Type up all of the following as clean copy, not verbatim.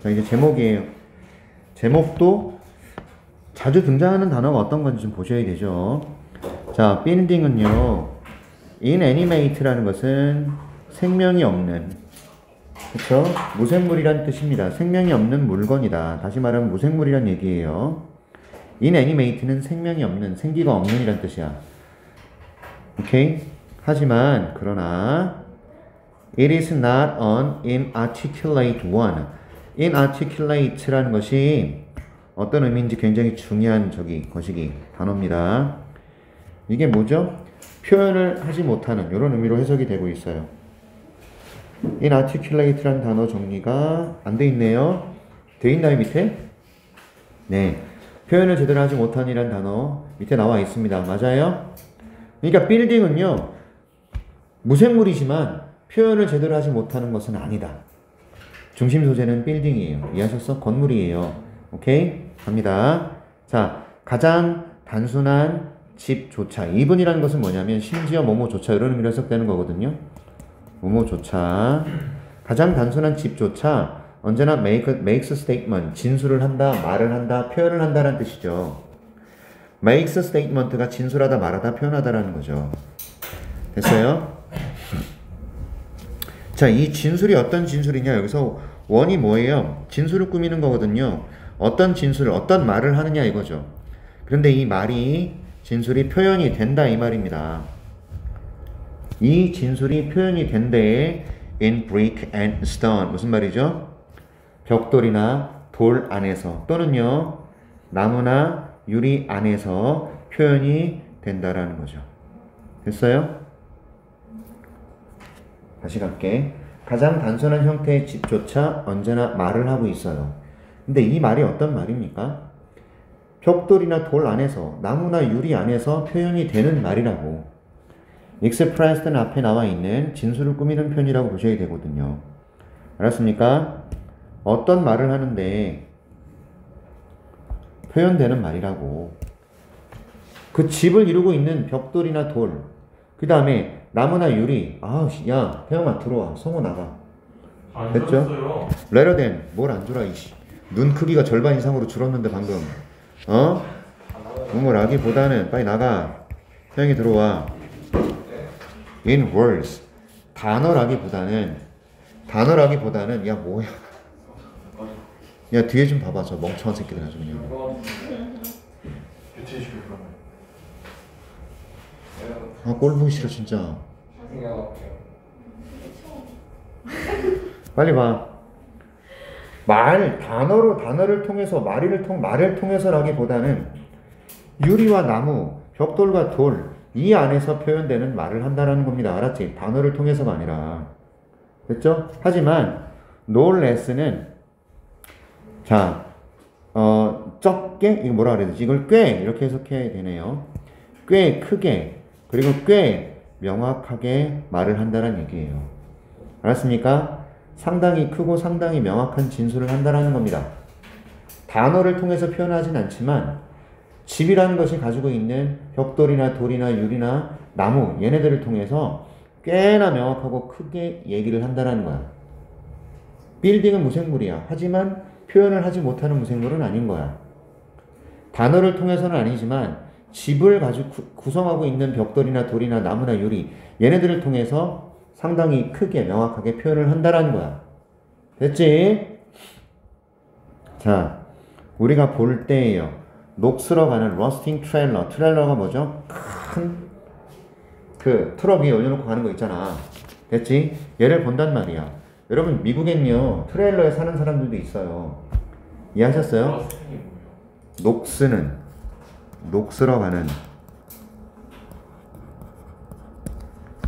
자, 이제 제목이에요. 제목도 자주 등장하는 단어가 어떤 건지 좀 보셔야 되죠. 자, building은요, inanimate라는 것은 생명이 없는, 그쵸? 무생물이란 뜻입니다. 생명이 없는 물건이다. 다시 말하면 무생물이란 얘기예요. inanimate는 생명이 없는, 생기가 없는 이란 뜻이야. 오케이? 하지만, 그러나, it is not an inarticulate one. inarticulate라는 것이 어떤 의미인지 굉장히 중요한 것이기 단어입니다. 이게 뭐죠? 표현을 하지 못하는 이런 의미로 해석이 되고 있어요. inarticulate라는 단어 정리가 안 돼 있네요. 돼 있나요, 밑에? 네. 표현을 제대로 하지 못한이라는 단어 밑에 나와 있습니다. 맞아요? 그러니까 building은요, 무생물이지만 표현을 제대로 하지 못하는 것은 아니다. 중심 소재는 building이에요. 이해하셨어? 건물이에요. 오케이? 갑니다. 자, 가장 단순한 집조차. 이분이라는 것은 뭐냐면 심지어 뭐뭐조차 이런 의미로 해석되는 거거든요. 뭐뭐조차. 가장 단순한 집조차 언제나 makes statement, 진술을 한다, 말을 한다, 표현을 한다는 뜻이죠. makes statement가 진술하다, 말하다, 표현하다라는 거죠. 됐어요? 자, 이 진술이 어떤 진술이냐? 여기서 원이 뭐예요? 진술을 꾸미는 거거든요. 어떤 진술을, 어떤 말을 하느냐 이거죠. 그런데 이 말이, 진술이 표현이 된다 이 말입니다. 이 진술이 표현이 된대에 in brick and stone. 무슨 말이죠? 벽돌이나 돌 안에서 또는요, 나무나 유리 안에서 표현이 된다라는 거죠. 됐어요? 다시 갈게. 가장 단순한 형태의 집조차 언제나 말을 하고 있어요. 근데 이 말이 어떤 말입니까? 벽돌이나 돌 안에서, 나무나 유리 안에서 표현이 되는 말이라고. expressed는 앞에 나와 있는 진술을 꾸미는 표현이라고 보셔야 되거든요. 알았습니까? 어떤 말을 하는데 표현되는 말이라고. 그 집을 이루고 있는 벽돌이나 돌, 그 다음에 나무나 유리. 아, 야, 태영아 들어와. 성호 나가. 안 됐죠? 들었어요. rather than, 뭘 안 줄아, 이씨. 눈 크기가 절반 이상으로 줄었는데 방금. 어? 뭐라기보다는 빨리 나가. 태영이 들어와. in words. 단어라기보다는, 야 뭐야. 야 뒤에 좀 봐봐. 저 멍청한 새끼들 아주 그냥. 교체해주고 그러면. 아, 꼴 보기 싫어 진짜. 빨리 봐. 단어를 통해서, 말을 통해서라기보다는 유리와 나무, 벽돌과 돌, 이 안에서 표현되는 말을 한다는 겁니다. 알았지? 단어를 통해서가 아니라. 됐죠? 하지만 no less는, 자, 적게, 이거 뭐라 그래야 되지? 이걸 꽤, 이렇게 해석해야 되네요. 꽤 크게, 그리고 꽤 명확하게 말을 한다는 얘기예요. 알았습니까? 상당히 크고 상당히 명확한 진술을 한다는 겁니다. 단어를 통해서 표현하진 않지만 집이라는 것이 가지고 있는 벽돌이나 돌이나 유리나 나무, 얘네들을 통해서 꽤나 명확하고 크게 얘기를 한다는 거야. 빌딩은 무생물이야. 하지만 표현을 하지 못하는 무생물은 아닌 거야. 단어를 통해서는 아니지만 집을 가지고 구성하고 있는 벽돌이나 돌이나 나무나 유리, 얘네들을 통해서 상당히 크게 명확하게 표현을 한다라는 거야. 됐지? 자, 우리가 볼 때에요. 녹슬어가는 러스팅 트레일러. 트레일러가 뭐죠? 큰 그 트럭 위에 올려놓고 가는 거 있잖아. 됐지? 얘를 본단 말이야. 여러분 미국엔요, 트레일러에 사는 사람들도 있어요. 이해하셨어요? 녹슬어가는.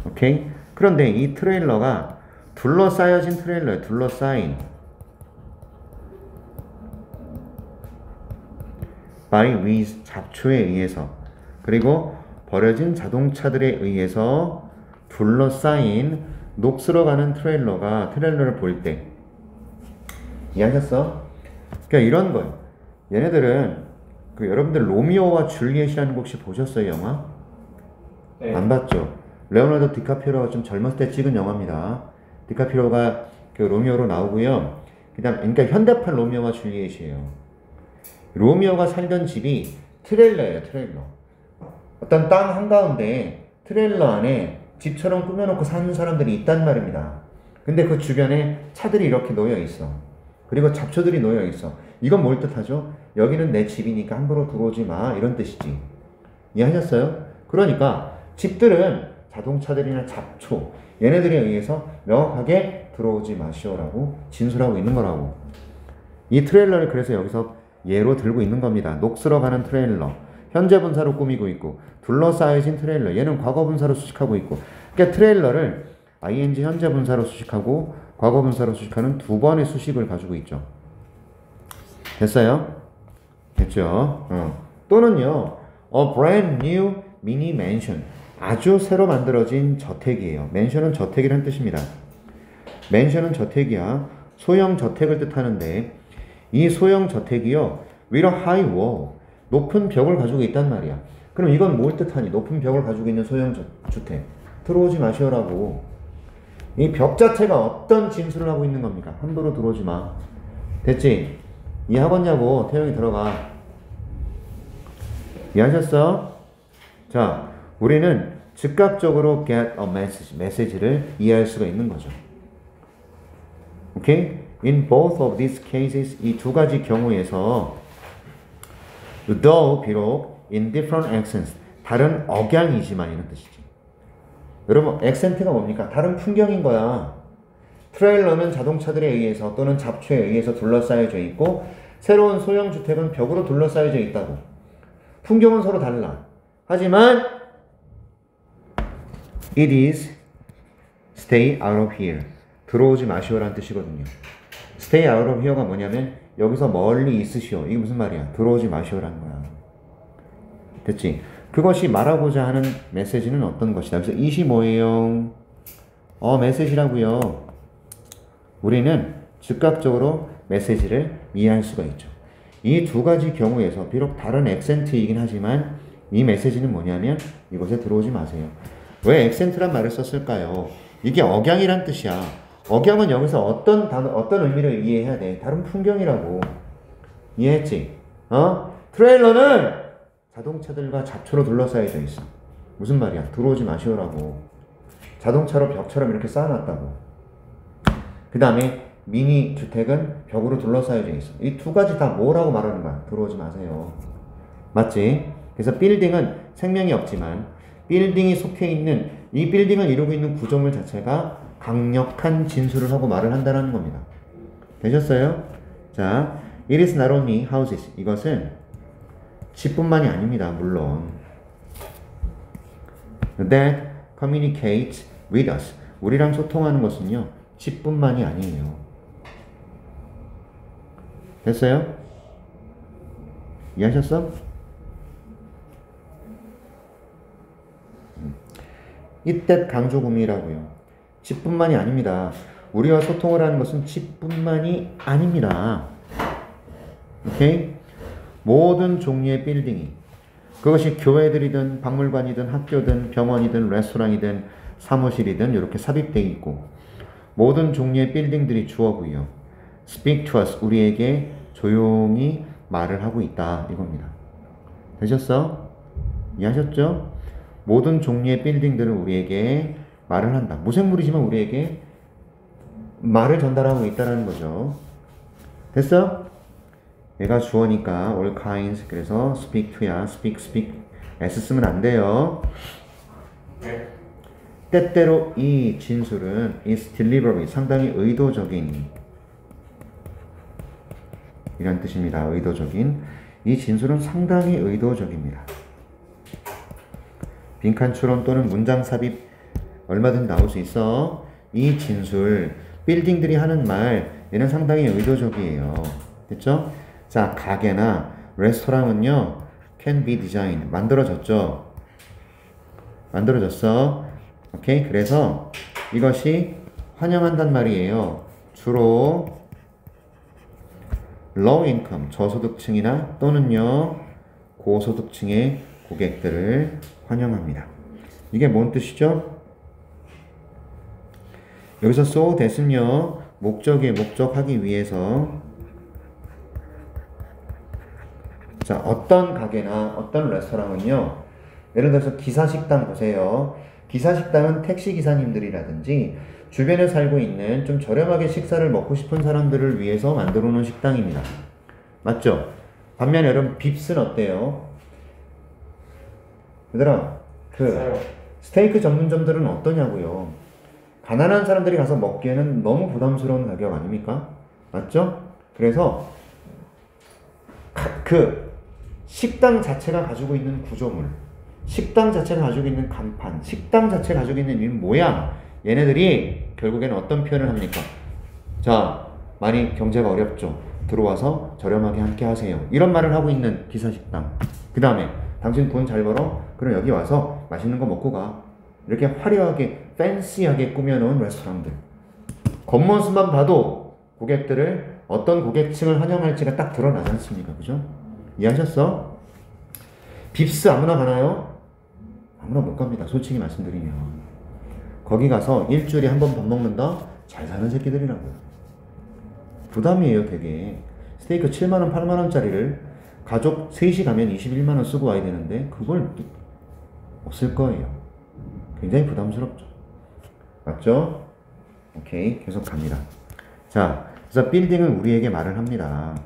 오케이? 그런데 이 트레일러가 둘러싸여진 트레일러예요. 둘러싸인. by with, 잡초에 의해서. 그리고 버려진 자동차들에 의해서 둘러싸인 녹슬어가는 트레일러를 볼 때. 이해하셨어? 그러니까 이런 거예요. 얘네들은 여러분들 로미오와 줄리엣이라는 거 혹시 보셨어요, 영화? 네. 안 봤죠? 레오나르도 디카프리오가 좀 젊었을 때 찍은 영화입니다. 디카프리오가 그 로미오로 나오고요. 그러니까 현대판 로미오와 줄리엣이에요. 로미오가 살던 집이 트레일러예요, 트레일러. 어떤 땅 한가운데 트레일러 안에 집처럼 꾸며놓고 사는 사람들이 있단 말입니다. 근데 그 주변에 차들이 이렇게 놓여 있어. 그리고 잡초들이 놓여 있어. 이건 뭘 뜻하죠? 여기는 내 집이니까 함부로 들어오지 마. 이런 뜻이지. 이해하셨어요? 그러니까 집들은 자동차들이나 잡초, 얘네들에 의해서 명확하게 들어오지 마시오라고 진술하고 있는 거라고. 이 트레일러를 그래서 여기서 예로 들고 있는 겁니다. 녹슬어 가는 트레일러. 현재 분사로 꾸미고 있고, 둘러싸여진 트레일러. 얘는 과거 분사로 수식하고 있고. 그러니까 트레일러를 ing 현재 분사로 수식하고 과거 분사로 수식하는 두 번의 수식을 가지고 있죠. 됐어요? 됐죠? 또는요, a brand new mini mansion. 아주 새로 만들어진 저택이에요. 맨션은 저택이라는 뜻입니다. 맨션은 저택이야. 소형 저택을 뜻하는데, 이 소형 저택이요, with a high wall. 높은 벽을 가지고 있단 말이야. 그럼 이건 뭘 뜻하니? 높은 벽을 가지고 있는 소형 주택. 들어오지 마시오라고. 이 벽 자체가 어떤 진술을 하고 있는 겁니까? 함부로 들어오지 마. 됐지? 이해하겠냐고. 태영이 들어가. 이해하셨어? 자, 우리는 즉각적으로 get a message, 메시지를 이해할 수가 있는 거죠. 오케이? In both of these cases, 이 두 가지 경우에서 though, 비록 in different accents, 다른 억양이지만 이런 뜻이지. 여러분, 액센트가 뭡니까? 다른 풍경인 거야. 트레일러는 자동차들에 의해서 또는 잡초에 의해서 둘러싸여져 있고, 새로운 소형 주택은 벽으로 둘러싸여져 있다고. 풍경은 서로 달라. 하지만 it is stay out of here. 들어오지 마시오라는 뜻이거든요. stay out of here가 뭐냐면 여기서 멀리 있으시오. 이게 무슨 말이야? 들어오지 마시오라는 거야. 됐지? 그것이 말하고자 하는 메시지는 어떤 것이다. 그래서 이시 뭐예요? 메시지라고요. 우리는 즉각적으로 메시지를 이해할 수가 있죠. 이 두 가지 경우에서 비록 다른 액센트이긴 하지만 이 메시지는 뭐냐면 이곳에 들어오지 마세요. 왜 액센트란 말을 썼을까요? 이게 억양이란 뜻이야. 억양은 여기서 어떤 단어, 어떤 의미를 이해해야 돼? 다른 풍경이라고. 이해했지? 트레일러는 자동차들과 잡초로 둘러싸여져 있어. 무슨 말이야? 들어오지 마시오라고. 자동차로 벽처럼 이렇게 쌓아놨다고. 그 다음에 미니 주택은 벽으로 둘러싸여져 있어. 이 두 가지 다 뭐라고 말하는 거야? 들어오지 마세요. 맞지? 그래서 빌딩은 생명이 없지만 빌딩이 속해 있는, 이 빌딩을 이루고 있는 구조물 자체가 강력한 진술을 하고 말을 한다는 겁니다. 되셨어요? 자, it is not only houses. 이것은 집뿐만이 아닙니다. 물론 that communicates with us. 우리랑 소통하는 것은요, 집뿐만이 아니에요. 됐어요? 이해하셨어? 이때 강조금이라고요. 집뿐만이 아닙니다. 우리와 소통을 하는 것은 집뿐만이 아닙니다. 오케이? 모든 종류의 빌딩이, 그것이 교회들이든 박물관이든 학교든 병원이든 레스토랑이든 사무실이든 이렇게 삽입되어 있고, 모든 종류의 빌딩들이 주어고요. Speak to us. 우리에게 조용히 말을 하고 있다. 이겁니다. 되셨어? 이해하셨죠? 모든 종류의 빌딩들은 우리에게 말을 한다. 무생물이지만 우리에게 말을 전달하고 있다는 거죠. 됐어? 얘가 주어니까 all kinds. 그래서 speak to야. speak s 쓰면 안 돼요. 때때로 이 진술은 is deliberately, 상당히 의도적인 이란 뜻입니다. 의도적인. 이 진술은 상당히 의도적입니다. 빈칸 추론 또는 문장 삽입 얼마든지 나올 수 있어. 이 진술, 빌딩들이 하는 말, 얘는 상당히 의도적이에요. 됐죠? 자, 가게나 레스토랑은요, can be designed. 만들어졌죠? 만들어졌어. 오케이? 그래서 이것이 환영한단 말이에요. 주로 low income, 저소득층이나 또는요, 고소득층의 고객들을 환영합니다. 이게 뭔 뜻이죠? 여기서 so that은요, 목적에 목적하기 위해서 자, 어떤 가게나 어떤 레스토랑은요, 예를 들어서 기사식당 보세요. 기사식당은 택시기사님들이라든지 주변에 살고 있는 좀 저렴하게 식사를 먹고 싶은 사람들을 위해서 만들어 놓은 식당입니다. 맞죠? 반면에 여러분 빕스는 어때요? 얘들아, 비싸요. 스테이크 전문점들은 어떠냐고요? 가난한 사람들이 가서 먹기에는 너무 부담스러운 가격 아닙니까? 맞죠? 그래서 그 식당 자체가 가지고 있는 구조물, 식당 자체가 가지고 있는 간판, 식당 자체가 가지고 있는 이 모양, 얘네들이 결국에는 어떤 표현을 합니까? 자, 많이 경제가 어렵죠. 들어와서 저렴하게 함께 하세요. 이런 말을 하고 있는 기사식당. 그 다음에 당신 돈 잘 벌어? 그럼 여기 와서 맛있는 거 먹고 가. 이렇게 화려하게 팬시하게 꾸며놓은 레스토랑들. 겉모습만 봐도 고객들을 어떤 고객층을 환영할지가 딱 드러나지 않습니까? 그죠? 이해하셨어? 빕스 아무나 가나요? 아무나 못 갑니다. 솔직히 말씀드리면. 거기 가서 일주일에 한 번 밥 먹는다? 잘 사는 새끼들이라고요. 부담이에요, 되게. 스테이크 7만원, 8만원짜리를 가족 셋이 가면 21만원 쓰고 와야 되는데, 그걸 없을 거예요. 굉장히 부담스럽죠. 맞죠? 오케이. 계속 갑니다. 자, 그래서 빌딩은 우리에게 말을 합니다.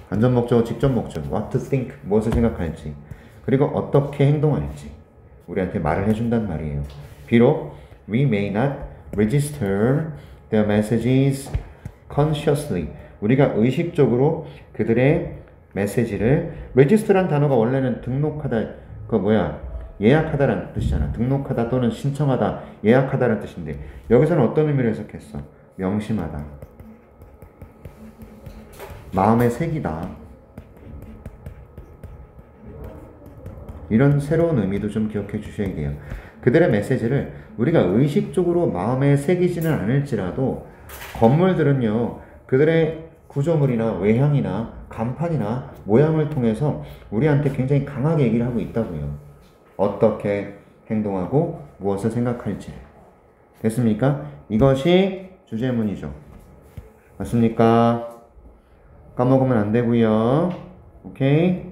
간접 목적, 직접 목적, what to think, 무엇을 생각할지, 그리고 어떻게 행동할지 우리한테 말을 해준단 말이에요. 비록 we may not register their messages consciously, 우리가 의식적으로 그들의 메시지를, register란 단어가 원래는 등록하다, 예약하다라는 뜻이잖아. 등록하다 또는 신청하다, 예약하다라는 뜻인데 여기서는 어떤 의미로 해석했어? 명심하다, 마음에 새기다, 이런 새로운 의미도 좀 기억해 주셔야 돼요. 그들의 메시지를 우리가 의식적으로 마음에 새기지는 않을지라도 건물들은요, 그들의 구조물이나 외향이나 간판이나 모양을 통해서 우리한테 굉장히 강하게 얘기를 하고 있다고요. 어떻게 행동하고 무엇을 생각할지. 됐습니까? 이것이 주제문이죠. 맞습니까? 까먹으면 안 되고요. 오케이?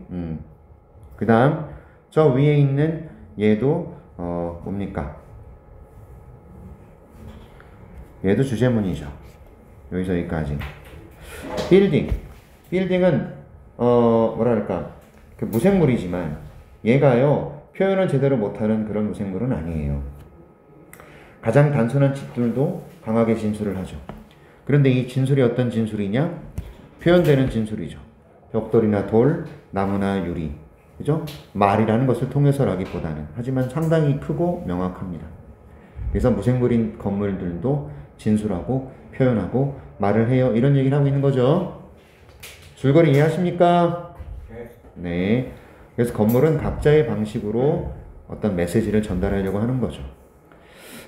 그 다음 저 위에 있는 얘도 뭡니까? 얘도 주제문이죠. 여기서 여기까지. 빌딩은 뭐랄까, 그 무생물이지만 얘가요, 표현을 제대로 못하는 그런 무생물은 아니에요. 가장 단순한 집들도 강하게 진술을 하죠. 그런데 이 진술이 어떤 진술이냐? 표현되는 진술이죠. 벽돌이나 돌, 나무나 유리, 그죠? 말이라는 것을 통해서라기보다는, 하지만 상당히 크고 명확합니다. 그래서 무생물인 건물들도 진술하고 표현하고 말을 해요. 이런 얘기를 하고 있는 거죠. 줄거리 이해하십니까? 네. 그래서 건물은 각자의 방식으로 어떤 메시지를 전달하려고 하는 거죠.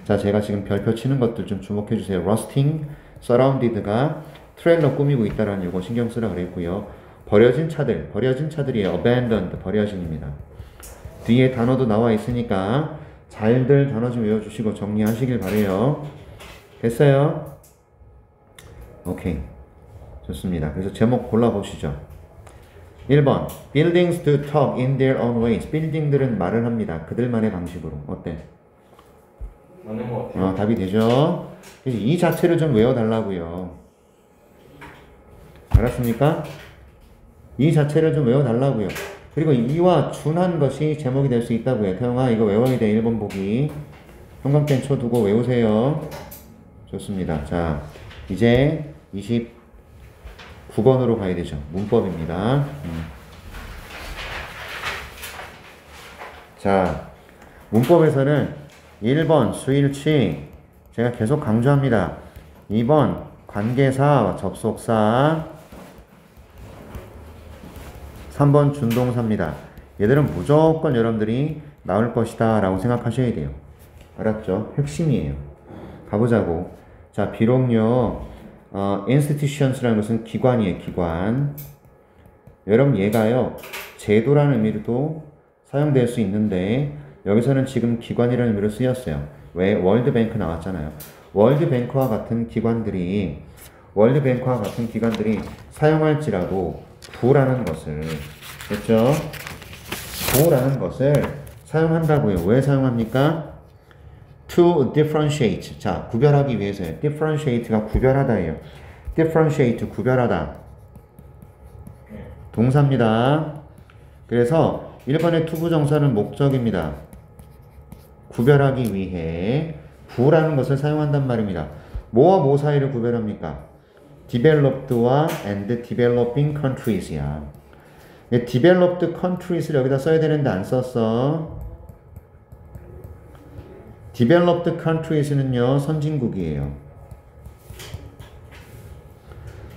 자, 제가 지금 별표 치는 것들 좀 주목해 주세요. rusting, surrounded가 트레일러 꾸미고 있다라는 요거 신경 쓰라 그랬고요. 버려진 차들이에요. abandoned, 버려진입니다. 뒤에 단어도 나와 있으니까 잘들 단어 좀 외워주시고 정리하시길 바래요. 됐어요? 오케이. 좋습니다. 그래서 제목 골라보시죠. 1번 Buildings do talk in their own ways. 빌딩들은 말을 합니다. 그들만의 방식으로. 어때? 맞는 것 같아요. 답이 되죠? 그래서 이 자체를 좀 외워달라고요. 알았습니까? 이 자체를 좀 외워달라고요. 그리고 이와 준한 것이 제목이 될 수 있다고요. 태영아, 이거 외워야 돼. 1번 보기. 형광펜 쳐두고 외우세요. 좋습니다. 자, 이제 29번으로 가야 되죠. 문법입니다. 자, 문법에서는 1번 수일치 제가 계속 강조합니다. 2번 관계사, 접속사, 3번 준동사입니다. 얘들은 무조건 여러분들이 나올 것이다 라고 생각하셔야 돼요. 알았죠? 핵심이에요. 가보자고. 자, 비록요 institutions라는 것은 기관이에요. 기관. 여러분 얘가요 제도라는 의미로도 사용될 수 있는데 여기서는 지금 기관이라는 의미로 쓰였어요. 왜? 월드뱅크 나왔잖아요. 월드뱅크와 같은 기관들이 사용할지라도 부라는 것을, 그렇죠? 부라는 것을 사용한다고요. 왜 사용합니까? To differentiate. 자, 구별하기 위해서요. differentiate가 구별하다예요. differentiate, 구별하다. 동사입니다. 그래서 1번의 투부정사는 목적입니다. 구별하기 위해 부라는 것을 사용한단 말입니다. 뭐와 뭐 사이를 구별합니까? developed와 and developing countries야. developed countries를 여기다 써야 되는데 안 썼어. developed countries는요, 선진국이에요.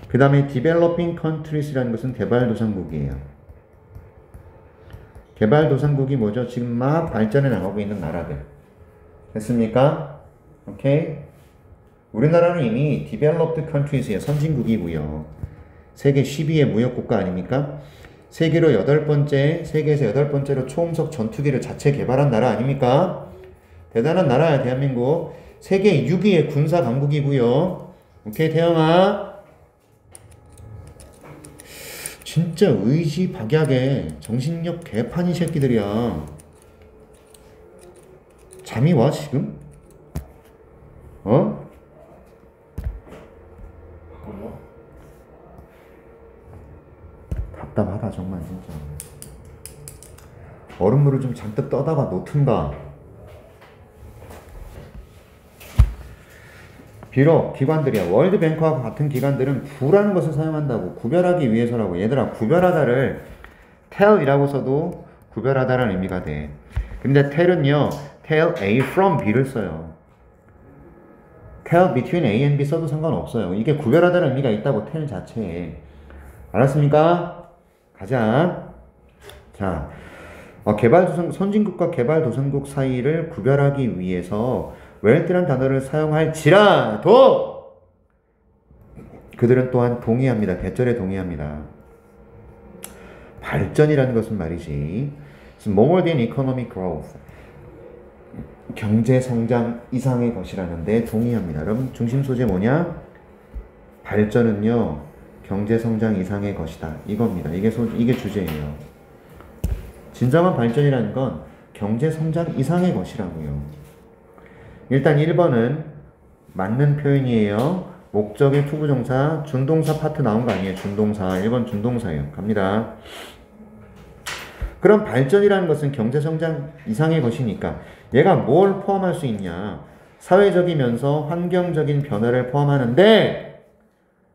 그 다음에 developing countries라는 것은 개발도상국이에요. 개발도상국이 뭐죠? 지금 막 발전해 나가고 있는 나라들. 됐습니까? 오케이? 우리나라는 이미 developed countries의 선진국이고요. 세계 12의 무역국가 아닙니까? 세계에서 8번째로 초음속 전투기를 자체 개발한 나라 아닙니까? 대단한 나라야, 대한민국. 세계 6위의 군사 강국이고요. 오케이, 태영아. 진짜 의지 박약에 정신력 개판이 새끼들이야. 잠이 와, 지금? 어? 답답하다, 정말, 진짜. 얼음물을 좀 잔뜩 떠다가 놓든가. 비록 기관들이야. 월드뱅크와 같은 기관들은 부라는 것을 사용한다고. 구별하기 위해서라고. 얘들아, 구별하다를 tell이라고 써도 구별하다라는 의미가 돼. 근데 tell은요, tell A from B를 써요. tell between A and B 써도 상관없어요. 이게 구별하다는 의미가 있다고, tell 자체에. 알았습니까? 가자. 자, 선진국과 개발도상국 사이를 구별하기 위해서 웰트란 단어를 사용할지라도 그들은 또한 동의합니다. 대절에 동의합니다. 발전이라는 것은 말이지, more than economic growth, 경제 성장 이상의 것이라는데 동의합니다. 여러분, 중심 소재 뭐냐? 발전은요, 경제 성장 이상의 것이다. 이겁니다. 이게 주제예요. 진정한 발전이라는 건 경제 성장 이상의 것이라고요. 일단 1번은 맞는 표현이에요. 목적의 투부정사, 준동사 파트 나온 거 아니에요. 준동사. 1번 준동사예요. 갑니다. 그럼 발전이라는 것은 경제성장 이상의 것이니까 얘가 뭘 포함할 수 있냐? 사회적이면서 환경적인 변화를 포함하는데,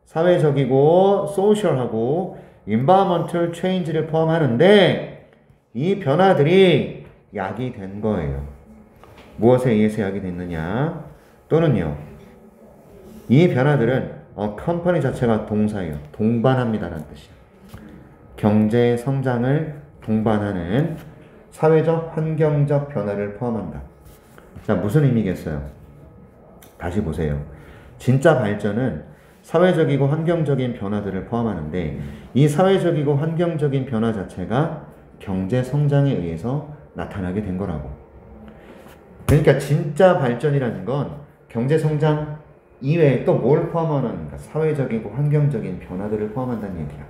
사회적이고 소셜하고 environmental change를 포함하는데, 이 변화들이 야기된 거예요. 무엇에 의해서 야기됐느냐? 또는요, 이 변화들은 컴퍼니 자체가 동사예요. 동반합니다라는 뜻이에요. 경제 성장을 동반하는 사회적, 환경적 변화를 포함한다. 자, 무슨 의미겠어요? 다시 보세요. 진짜 발전은 사회적이고 환경적인 변화들을 포함하는데, 이 사회적이고 환경적인 변화 자체가 경제 성장에 의해서 나타나게 된 거라고. 그러니까 진짜 발전이라는 건 경제 성장 이외에 또 뭘 포함하는가? 사회적이고 환경적인 변화들을 포함한다는 얘기야.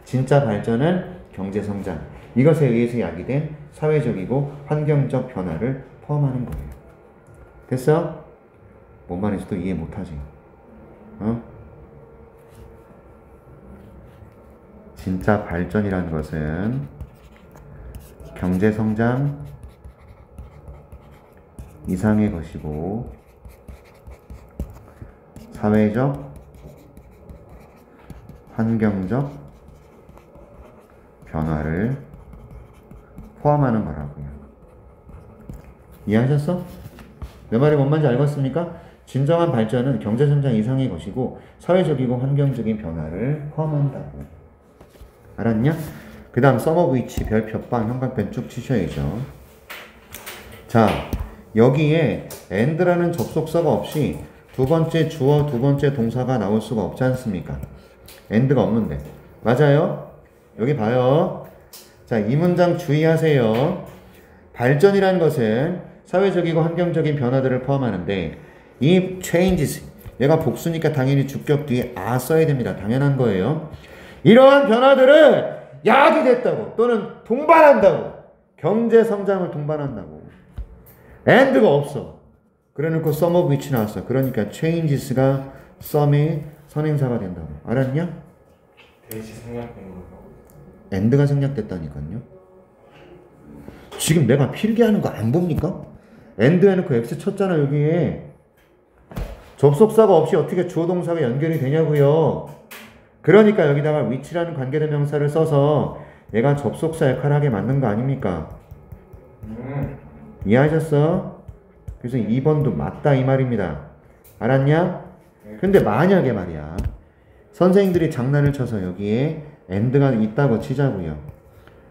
진짜 발전은 경제 성장, 이것에 의해서 야기된 사회적이고 환경적 변화를 포함하는 거예요. 됐어? 뭔 말인지 또 이해 못하지? 진짜 발전이라는 것은 경제 성장 이상의 것이고 사회적, 환경적 변화를 포함하는 거라고요. 이해하셨어? 내 말이 뭔 말인지 알겠습니까? 진정한 발전은 경제성장 이상의 것이고 사회적이고 환경적인 변화를 포함한다고. 알았냐? 그 다음 sum of which, 별표, 빵, 형광펜 쭉 치셔야죠. 자, 여기에 and라는 접속사가 없이 두 번째 주어, 두 번째 동사가 나올 수가 없지 않습니까? and가 없는데. 맞아요? 여기 봐요. 자, 이 문장 주의하세요. 발전이라는 것은 사회적이고 환경적인 변화들을 포함하는데, 이 changes 얘가 복수니까 당연히 주격 뒤에 are 써야 됩니다. 당연한 거예요. 이러한 변화들을 야기됐다고 또는 동반한다고 경제 성장을 동반한다고 and가 없어. 그래놓고 some of which 나왔어. 그러니까 changes가 some의 선행사가 된다고. 알았냐? 대시 생략된 거고. and가 생략됐다니까요. 지금 내가 필기하는 거 안 봅니까? and 해놓고 x 쳤잖아. 여기에 접속사가 없이 어떻게 주어 동사가 연결이 되냐고요. 그러니까 여기다가 which라는 관계대명사를 써서 얘가 접속사 역할을 하게 만든 거 아닙니까? 이해하셨어? 그래서 2번도 맞다 이 말입니다. 알았냐? 근데 만약에 말이야 선생님들이 장난을 쳐서 여기에 and가 있다고 치자고요.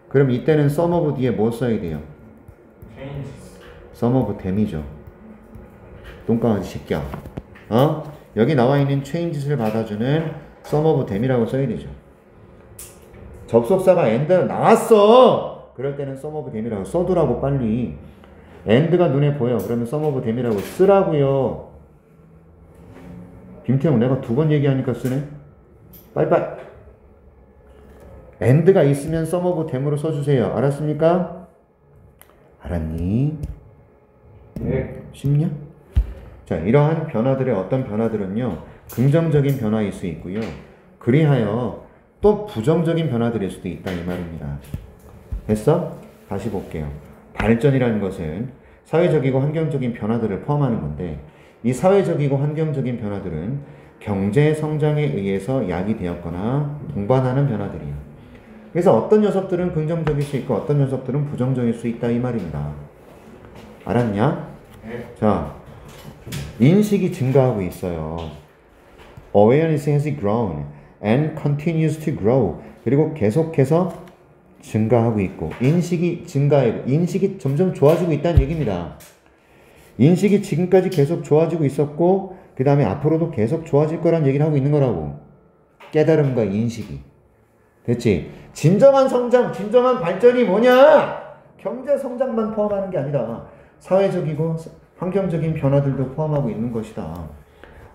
그럼 이때는 some of 뒤에 뭐 써야 돼요? changes. some of them이죠. 똥강아지 새끼야. 여기 나와 있는 changes를 받아주는 some of them이라고 써야 되죠. 접속사가 and 나왔어. 그럴 때는 some of them이라고 써두라고 빨리. and가 눈에 보여. 그러면 some of them이라고 쓰라고요. 김태형 내가 2번 얘기하니까 쓰네. 빨리빨리. and가 있으면 some of them으로 써주세요. 알았습니까? 알았니? 네. 쉽냐? 자, 이러한 변화들의 어떤 변화들은요 긍정적인 변화일 수 있고요 그리하여 또 부정적인 변화들일 수도 있다 이 말입니다. 됐어? 다시 볼게요. 발전이라는 것은 사회적이고 환경적인 변화들을 포함하는 건데 이 사회적이고 환경적인 변화들은 경제 성장에 의해서 야기되었거나 동반하는 변화들이야. 그래서 어떤 녀석들은 긍정적일 수 있고 어떤 녀석들은 부정적일 수 있다 이 말입니다. 알았냐? 네. 자, 인식이 증가하고 있어요. Awareness has grown and continues to grow. 그리고 계속해서 증가하고 있고 인식이 증가해 인식이 점점 좋아지고 있다는 얘기입니다. 인식이 지금까지 계속 좋아지고 있었고 그 다음에 앞으로도 계속 좋아질 거란 얘기를 하고 있는 거라고. 깨달음과 인식이. 됐지? 진정한 성장, 진정한 발전이 뭐냐? 경제 성장만 포함하는 게 아니라 사회적이고 환경적인 변화들도 포함하고 있는 것이다.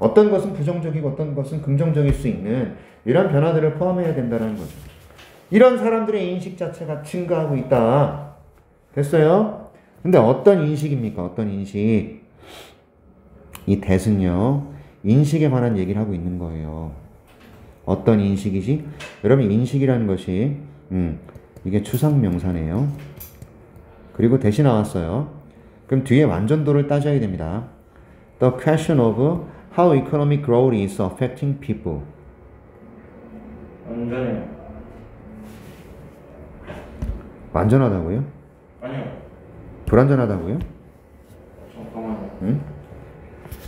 어떤 것은 부정적이고 어떤 것은 긍정적일 수 있는 이런 변화들을 포함해야 된다는 거죠. 이런 사람들의 인식 자체가 증가하고 있다. 됐어요? 근데 어떤 인식입니까? 어떤 인식? 이 that은요, 인식에 관한 얘기를 하고 있는 거예요. 어떤 인식이지? 여러분, 인식이라는 것이, 이게 추상명사네요. 그리고 that이 나왔어요. 그럼 뒤에 완전도를 따져야 됩니다. The question of how economic growth is affecting people. 완전해요. 완전하다고요? 아니요. 불완전하다고요? 잠깐만요. 응?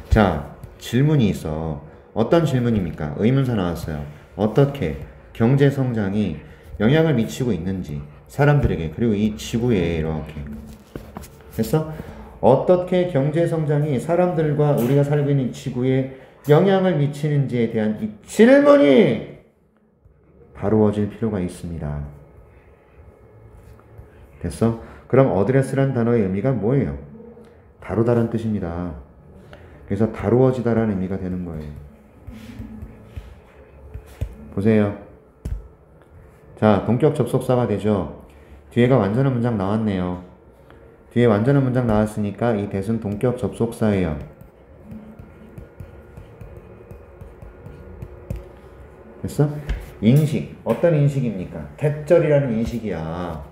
자, 질문이 있어. 어떤 질문입니까? 의문사 나왔어요. 어떻게 경제 성장이 영향을 미치고 있는지 사람들에게 그리고 이 지구에 이렇게. 됐어? 어떻게 경제 성장이 사람들과 우리가 살고 있는 지구에 영향을 미치는지에 대한 이 질문이 다루어질 필요가 있습니다. 됐어? 그럼 어드레스란 단어의 의미가 뭐예요? 다루다란 뜻입니다. 그래서 다루어지다라는 의미가 되는 거예요. 보세요. 자, 동격 접속사가 되죠. 뒤에가 완전한 문장 나왔네요. 뒤에 완전한 문장 나왔으니까 이 that은 동격 접속사예요. 됐어? 인식. 어떤 인식입니까? that절이라는 인식이야.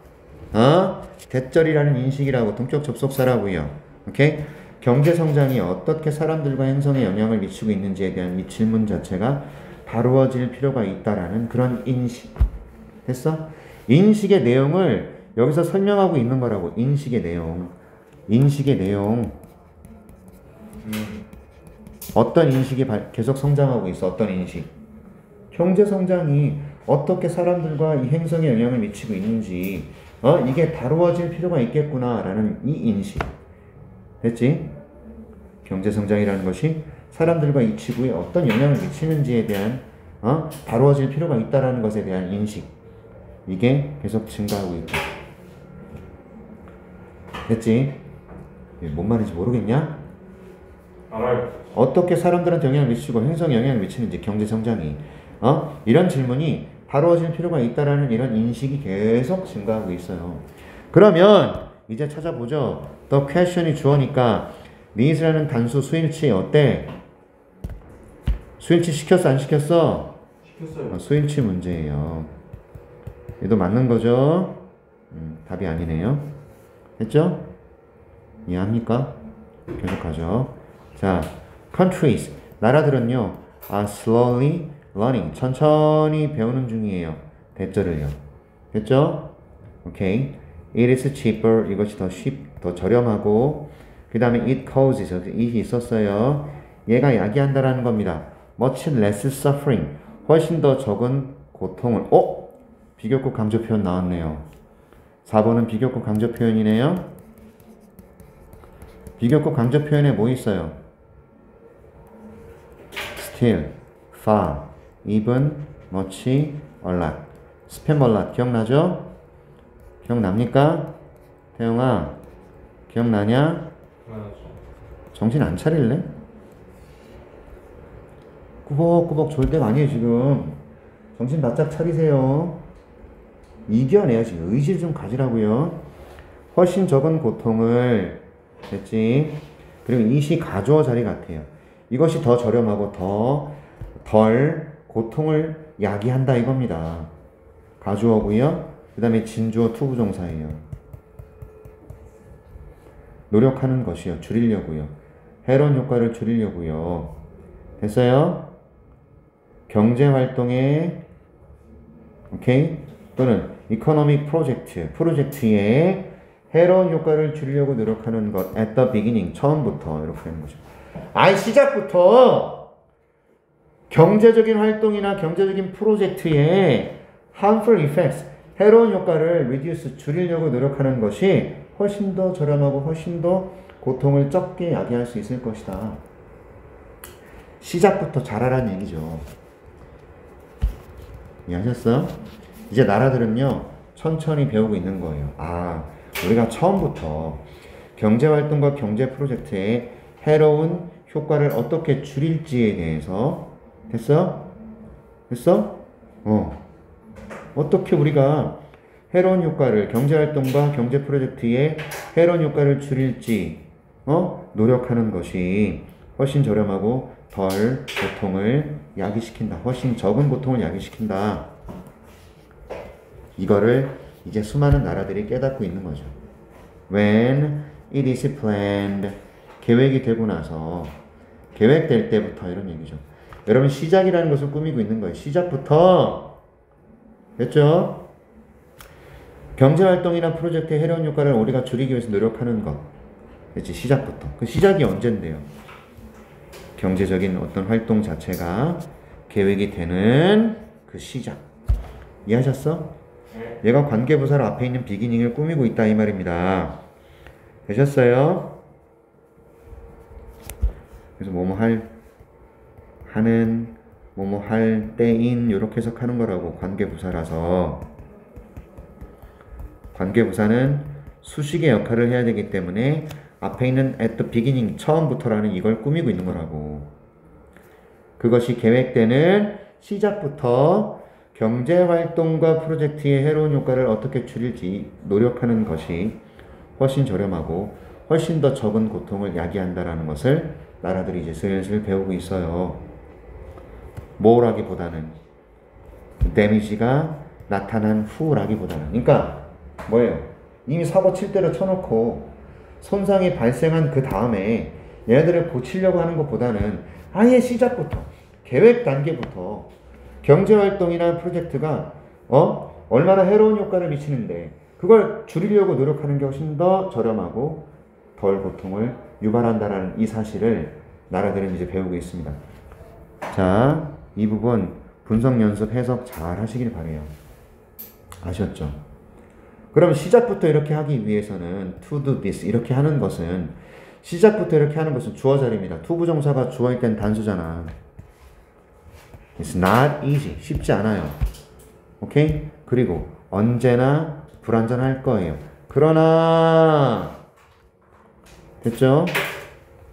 that절이라는 인식이라고 동격 접속사라고요. 오케이? 경제 성장이 어떻게 사람들과 행성에 영향을 미치고 있는지에 대한 이 질문 자체가 다루어질 필요가 있다라는 그런 인식. 됐어? 인식의 내용을 여기서 설명하고 있는 거라고. 인식의 내용. 인식의 내용. 어떤 인식이 계속 성장하고 있어? 어떤 인식? 경제 성장이 어떻게 사람들과 이 행성에 영향을 미치고 있는지 이게 다루어질 필요가 있겠구나라는 이 인식. 됐지? 경제 성장이라는 것이 사람들과 이 지구에 어떤 영향을 미치는지에 대한 다루어질 필요가 있다라는 것에 대한 인식. 이게 계속 증가하고 있다. 됐지? 뭔 말인지 모르겠냐? 알아요. 어떻게 사람들한테 영향을 미치고 행성에 영향을 미치는지 경제 성장이 이런 질문이 다루어질 필요가 있다라는 이런 인식이 계속 증가하고 있어요. 그러면 이제 찾아보죠. The question이 주어니까 needs라는 단수 수일치 어때? 수일치 시켰어 안 시켰어? 시켰어요. 수일치 문제예요. 얘도 맞는 거죠? 답이 아니네요. 됐죠? 이해합니까? 계속하죠. 자, countries 나라들은요 are slowly learning 천천히 배우는 중이에요. 대절을요. 됐죠? 오케이. It is cheaper 이것이 더 저렴하고 그 다음에 it causes it이 있었어요. 얘가 야기한다라는 겁니다. much less suffering 훨씬 더 적은 고통을 비교급 강조 표현 나왔네요. 4번은 비교급 강조 표현이네요. 비교급 강조 표현에 뭐 있어요? still, far, even, much, a lot. 스팸 벌랏 기억나죠? 기억납니까? 태영아 기억나냐? 그만하죠. 정신 안 차릴래? 꾸벅꾸벅 졸 때가 아니에요 지금. 정신 바짝 차리세요. 이겨내야지. 의지를 좀 가지라고요. 훨씬 적은 고통을 됐지. 그리고 이시 가주어 자리 같아요. 이것이 더 저렴하고 덜 고통을 야기한다 이겁니다. 가주어고요. 그 다음에 진주어 투부정사예요. 노력하는 것이요. 줄이려고요. 해로운 효과를 줄이려고요. 됐어요? 경제활동에 오케이? 또는 이코노믹 프로젝트에 해로운 효과를 줄이려고 노력하는 것 at the beginning 처음부터 이렇게 되는 거죠. 아예 시작부터 경제적인 활동이나 경제적인 프로젝트에 harmful effects 해로운 효과를 reduce 줄이려고 노력하는 것이 훨씬 더 저렴하고 훨씬 더 고통을 적게 야기할 수 있을 것이다. 시작부터 잘하라는 얘기죠. 이해하셨어요? 이제 나라들은요 천천히 배우고 있는 거예요. 우리가 처음부터 경제활동과 경제 프로젝트에 해로운 효과를 어떻게 줄일지에 대해서 됐어? 어떻게 우리가 해로운 효과를 경제활동과 경제 프로젝트에 해로운 효과를 줄일지 노력하는 것이 훨씬 저렴하고 덜 고통을 야기시킨다. 훨씬 적은 고통을 야기시킨다. 이거를 이제 수많은 나라들이 깨닫고 있는 거죠. When it is planned 계획이 되고 나서 계획될 때부터 이런 얘기죠. 여러분 시작이라는 것을 꾸미고 있는 거예요. 시작부터 됐죠? 경제활동이나 프로젝트의 해로운 효과를 우리가 줄이기 위해서 노력하는 것 됐지? 시작부터. 그 시작이 언젠데요? 경제적인 어떤 활동 자체가 계획이 되는 그 시작. 이해하셨어? 얘가 관계부사로 앞에 있는 비기닝을 꾸미고 있다 이 말입니다. 되셨어요? 그래서 뭐뭐 하는 뭐뭐 할 때인 이렇게 해석하는 거라고. 관계부사라서 관계부사는 수식의 역할을 해야 되기 때문에 앞에 있는 at the beginning 처음부터라는 이걸 꾸미고 있는 거라고. 그것이 계획되는 시작부터 경제활동과 프로젝트의 해로운 효과를 어떻게 줄일지 노력하는 것이 훨씬 저렴하고 훨씬 더 적은 고통을 야기한다라는 것을 나라들이 이제 슬슬 배우고 있어요. 뭐라기보다는 데미지가 나타난 후라기보다는. 그러니까 뭐예요? 이미 사고 칠 대로 쳐놓고 손상이 발생한 그 다음에 얘네들을 고치려고 하는 것보다는 아예 시작부터 계획 단계부터 경제활동이나 프로젝트가 얼마나 해로운 효과를 미치는데 그걸 줄이려고 노력하는 게 훨씬 더 저렴하고 덜 고통을 유발한다는 이 사실을 나라들은 이제 배우고 있습니다. 자, 이 부분 분석 연습 해석 잘 하시길 바래요. 아셨죠? 그럼 시작부터 이렇게 하기 위해서는 to do this 이렇게 하는 것은 시작부터 이렇게 하는 것은 주어 자리입니다. 투부정사가 주어일 땐 단수잖아. It's not easy. 쉽지 않아요. 오케이? 그리고 언제나 불완전할 거예요. 그러나 됐죠?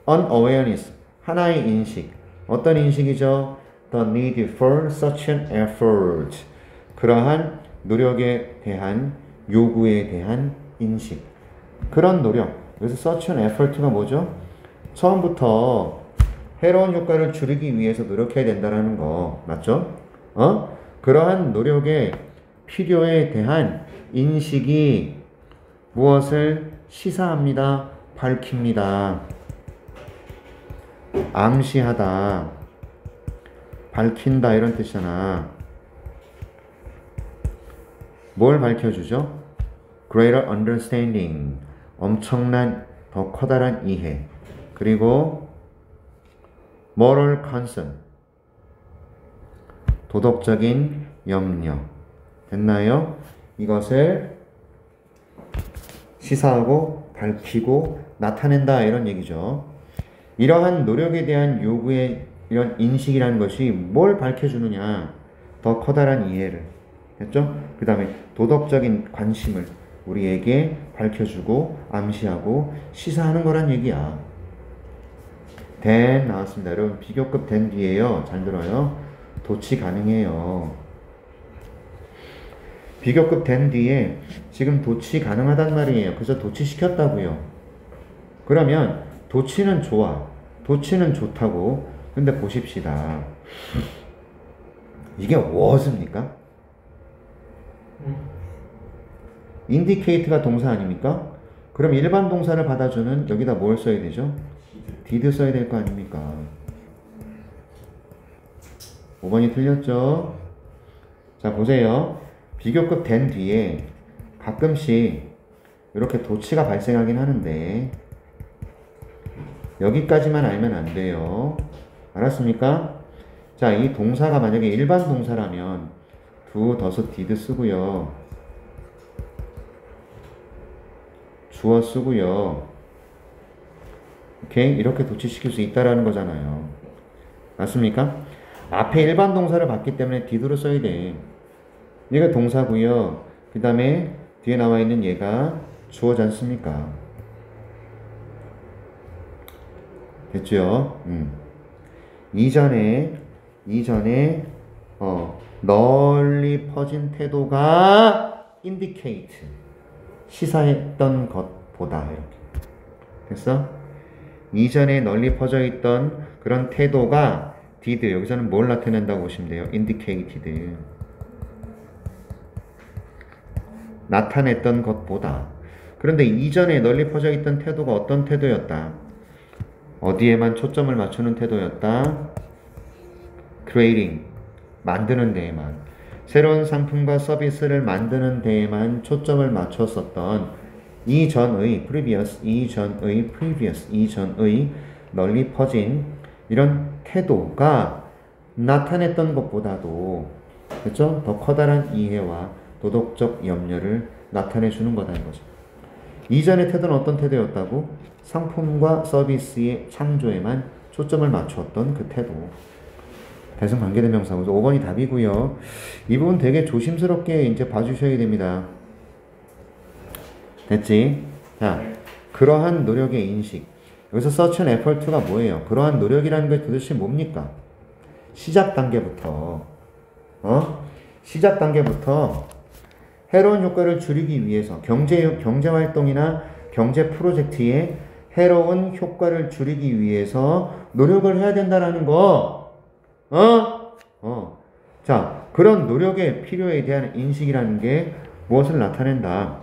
unawareness 하나의 인식. 어떤 인식이죠? The need for such an effort. 그러한 노력에 대한 요구에 대한 인식. 그런 노력. 그래서 such an effort가 뭐죠? 처음부터 해로운 효과를 줄이기 위해서 노력해야 된다는 거. 맞죠? 그러한 노력의 필요에 대한 인식이 무엇을 시사합니다. 밝힙니다. 암시하다. 밝힌다 이런 뜻이잖아. 뭘 밝혀주죠? Greater understanding. 엄청난 더 커다란 이해. 그리고 moral concern. 도덕적인 염려. 됐나요? 이것을 시사하고 밝히고 나타낸다 이런 얘기죠. 이러한 노력에 대한 요구의 이런 인식이라는 것이 뭘 밝혀주느냐? 더 커다란 이해를. 됐죠? 그 다음에 도덕적인 관심을 우리에게 밝혀주고 암시하고 시사하는 거란 얘기야. then 나왔습니다. 여러분 비교급 then 뒤에요. 잘 들어요. 도치 가능해요. 비교급 then 뒤에 지금 도치 가능하단 말이에요. 그래서 도치시켰다고요. 그러면 도치는 좋아. 도치는 좋다고. 근데 보십시다. 이게 was입니까? indicate가 동사 아닙니까? 그럼 일반 동사를 받아주는 여기다 뭘 써야 되죠? did 써야 될 거 아닙니까? 5번이 틀렸죠? 자 보세요. 비교급 then 뒤에 가끔씩 이렇게 도치가 발생하긴 하는데 여기까지만 알면 안 돼요. 알았습니까? 자, 이 동사가 만약에 일반 동사라면 do, does, did 쓰고요. 주어 쓰고요. 오케이? 이렇게 도치시킬 수 있다라는 거잖아요. 맞습니까? 앞에 일반 동사를 봤기 때문에 did로 써야 돼. 얘가 동사고요. 그 다음에 뒤에 나와 있는 얘가 주어지 않습니까? 됐죠? 이전에 널리 퍼진 태도가 indicate 시사했던 것보다 이렇게 됐어? 이전에 널리 퍼져 있던 그런 태도가 did 여기서는 뭘 나타낸다고 보시면 돼요. indicated 나타냈던 것보다. 그런데 이전에 널리 퍼져 있던 태도가 어떤 태도였다? 어디에만 초점을 맞추는 태도였다? creating 만드는 데에만 새로운 상품과 서비스를 만드는 데에만 초점을 맞췄었던 이전의 널리 퍼진 이런 태도가 나타냈던 것보다도 그렇죠? 더 커다란 이해와 도덕적 염려를 나타내 주는 거다 이거죠. 이전의 태도는 어떤 태도였다고? 상품과 서비스의 창조에만 초점을 맞추었던 그 태도. 대승 관계대명사고 5번이 답이고요. 이 부분 되게 조심스럽게 이제 봐주셔야 됩니다. 됐지? 자, 그러한 노력의 인식. 여기서 such an effort가 뭐예요? 그러한 노력이라는 게 도대체 뭡니까? 시작 단계부터 해로운 효과를 줄이기 위해서 경제활동이나 경제 프로젝트에 해로운 효과를 줄이기 위해서 노력을 해야 된다라는 거. 자, 그런 노력의 필요에 대한 인식이라는 게 무엇을 나타낸다.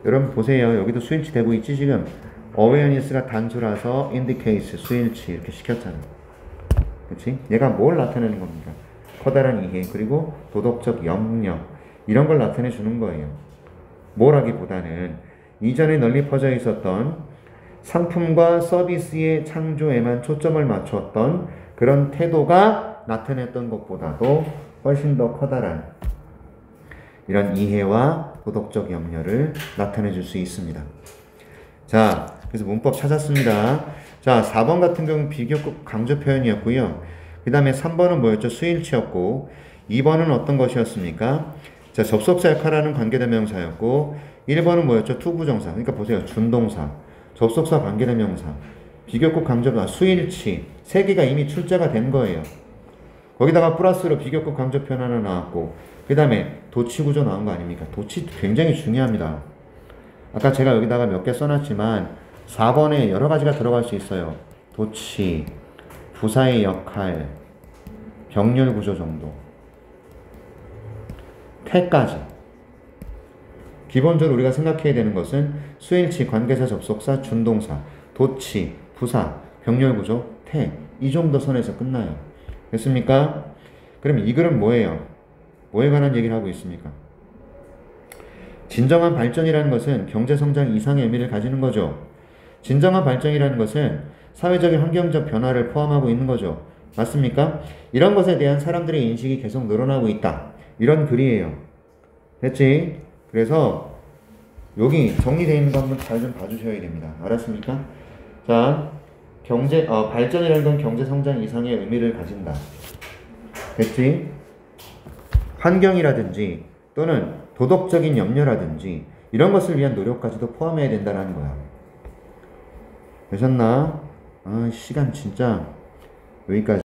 여러분 보세요. 여기도 수일치 되고 있지 지금. awareness가 단수라서 indicates 수일치 이렇게 시켰잖아. 그치? 얘가 뭘 나타내는 겁니까? 커다란 이해 그리고 도덕적 염려 이런 걸 나타내 주는 거예요. 뭘 하기보다는 이전에 널리 퍼져 있었던 상품과 서비스의 창조에만 초점을 맞췄던 그런 태도가 나타냈던 것보다도 훨씬 더 커다란 이런 이해와 도덕적 염려를 나타내 줄 수 있습니다. 자, 그래서 문법 찾았습니다. 자, 4번 같은 경우는 비교급 강조 표현이었고요. 그 다음에 3번은 뭐였죠? 수일치였고 2번은 어떤 것이었습니까? 자, 접속사 역할하는 관계대명사였고 1번은 뭐였죠? 투부정사. 그러니까 보세요. 준동사, 접속사 관계대명사. 비교급 강조, 수일치. 세 개가 이미 출제가 된 거예요. 거기다가 플러스로 비교급 강조 표현 하나 나왔고, 그 다음에 도치 구조 나온 거 아닙니까? 도치 굉장히 중요합니다. 아까 제가 여기다가 몇 개 써놨지만 4번에 여러 가지가 들어갈 수 있어요. 도치, 부사의 역할, 병렬 구조 정도, 태까지. 기본적으로 우리가 생각해야 되는 것은 수일치, 관계사, 접속사, 준동사, 도치, 부사, 병렬 구조, 태. 이 정도 선에서 끝나요. 됐습니까? 그럼 이 글은 뭐예요? 뭐에 관한 얘기를 하고 있습니까? 진정한 발전이라는 것은 경제성장 이상의 의미를 가지는 거죠. 진정한 발전이라는 것은 사회적인 환경적 변화를 포함하고 있는 거죠. 맞습니까? 이런 것에 대한 사람들의 인식이 계속 늘어나고 있다. 이런 글이에요. 됐지? 그래서 여기 정리되어 있는 거 한번 잘 좀 봐주셔야 됩니다. 알았습니까? 자, 발전이라는 건 경제성장 이상의 의미를 가진다. 됐지? 환경이라든지 또는 도덕적인 염려라든지 이런 것을 위한 노력까지도 포함해야 된다는 거야. 되셨나? 시간 진짜 여기까지.